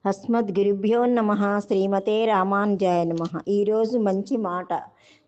అస్మద్గురుభ్యో నమ. శ్రీమతే రామానుజాయ నమ. ఈరోజు మంచి మాట.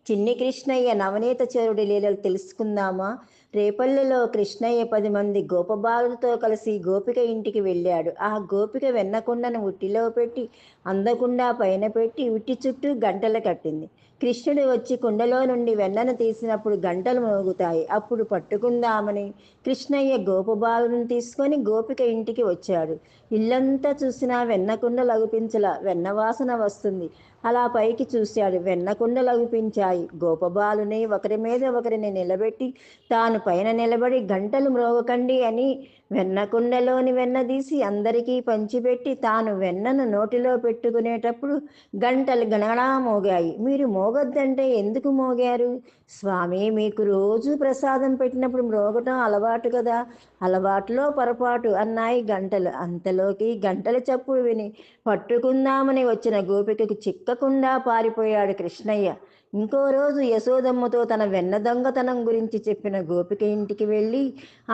చిన్ని కృష్ణయ్య నవనీత చరుడి లీలలు తెలుసుకుందామా? రేపల్లెలో కృష్ణయ్య 10 మంది గోపబాలులతో కలిసి గోపిక ఇంటికి వెళ్ళాడు. ఆ గోపిక వెన్నకుండను ఉట్టిలో పెట్టి అందకుండా పైన పెట్టి ఉట్టి చుట్టూ గంటలు కట్టింది. కృష్ణుడు వచ్చి కుండలో నుండి వెన్నను తీసినప్పుడు గంటలు మోగుతాయి. అప్పుడు పట్టుకుందామని కృష్ణయ్య గోపబాలులను తీసుకొని గోపిక ఇంటికి వచ్చాడు. ఇల్లంతా చూసినా వెన్నకుండ లగుపించలా. వెన్నవాసన వస్తుంది. అలా పైకి చూశాడు. వెన్నకుండ లగుపించాయి. గోపబాలుని ఒకరి మీద ఒకరిని నిలబెట్టి తాను పైన నిలబడి గంటలు మ్రోగకండి అని వెన్నకుండలోని వెన్న తీసి అందరికీ పంచిపెట్టి తాను వెన్నను నోటిలో పెట్టుకునేటప్పుడు గంటలు గణగణా మోగాయి. మీరు మోగొద్దంటే ఎందుకు మోగారు? స్వామి, మీకు రోజు ప్రసాదం పెట్టినప్పుడు మ్రోగటం అలవాటు కదా. అలవాటులో పొరపాటు అన్నాయి గంటలు. అంతలోకి గంటల చప్పుడు విని పట్టుకుందామని వచ్చిన గోపికకు చిక్కకుండా పారిపోయాడు కృష్ణయ్య. ఇంకో రోజు యశోదమ్మతో తన వెన్న దొంగతనం గురించి చెప్పిన గోపిక ఇంటికి వెళ్ళి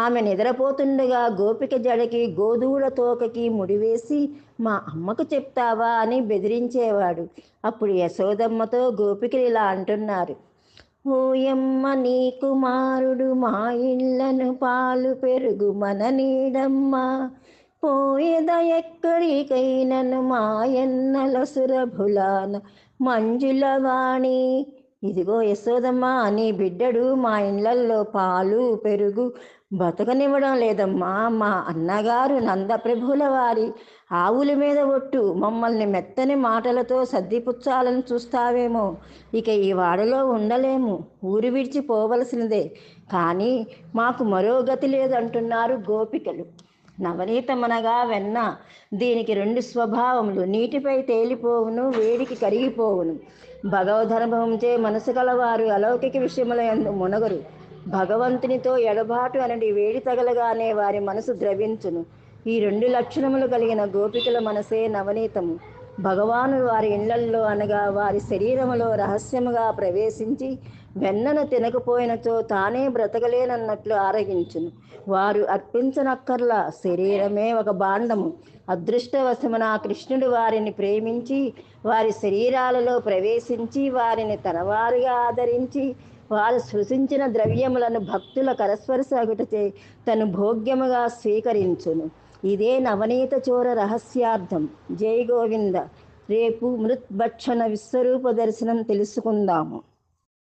ఆమె నిద్రపోతుండగా గోపిక జడకి గోధూళ తోకకి ముడివేసి మా అమ్మకు చెప్తావా అని బెదిరించేవాడు. అప్పుడు యశోదమ్మతో గోపికలు ఇలా అంటున్నారు: ఓయమ్మ, నీ కుమారుడు మా ఇళ్లను పాలు పెరుగు మన నీడమ్మ, పోయేద ఎక్కడికైనను మాయన్నల సురభులాన మంజులవాణి. ఇదిగో యశోదమ్మ, నీ బిడ్డడు మా ఇళ్లల్లో పాలు పెరుగు బతకనివ్వడం లేదమ్మా. మా అన్నగారు నందప్రభుల వారి ఆవుల మీద ఒట్టు. మమ్మల్ని మెత్తని మాటలతో సర్దిపుచ్చాలని చూస్తావేమో. ఇక ఈ వాడలో ఉండలేము. ఊరు విడిచిపోవలసినదే. కానీ మాకు మరో గతి లేదంటున్నారు గోపికలు. నవనీతమనగా వెన్న. దీనికి 2 స్వభావములు: నీటిపై తేలిపోవును, వేడికి కరిగిపోవును. భగవదనుభవంచే మనసు గలవారు అలౌకిక విషయముల యందు మునగరు. భగవంతునితో ఎడబాటు అనడి వేడి తగలగానే వారి మనసు ద్రవించును. ఈ 2 లక్షణములు కలిగిన గోపికల మనసే నవనీతము. భగవాను వారి ఇళ్లల్లో అనగా వారి శరీరములో రహస్యముగా ప్రవేశించి వెన్నను తినకపోయినచో తానే బ్రతకలేనన్నట్లు ఆరగించును. వారు అర్పించనక్కర్లా. శరీరమే ఒక భాండము. అదృష్టవశమున కృష్ణుడు వారిని ప్రేమించి వారి శరీరాలలో ప్రవేశించి వారిని తనవారుగా ఆదరించి వారు సృష్టించిన ద్రవ్యములను భక్తుల కరస్పర్శగుటచే తను భోగ్యముగా స్వీకరించును. ఇదే నవనీత చోర రహస్యార్థం. జై గోవింద. రేపు మృత్భక్షణ విశ్వరూప దర్శనం తెలుసుకుందాము.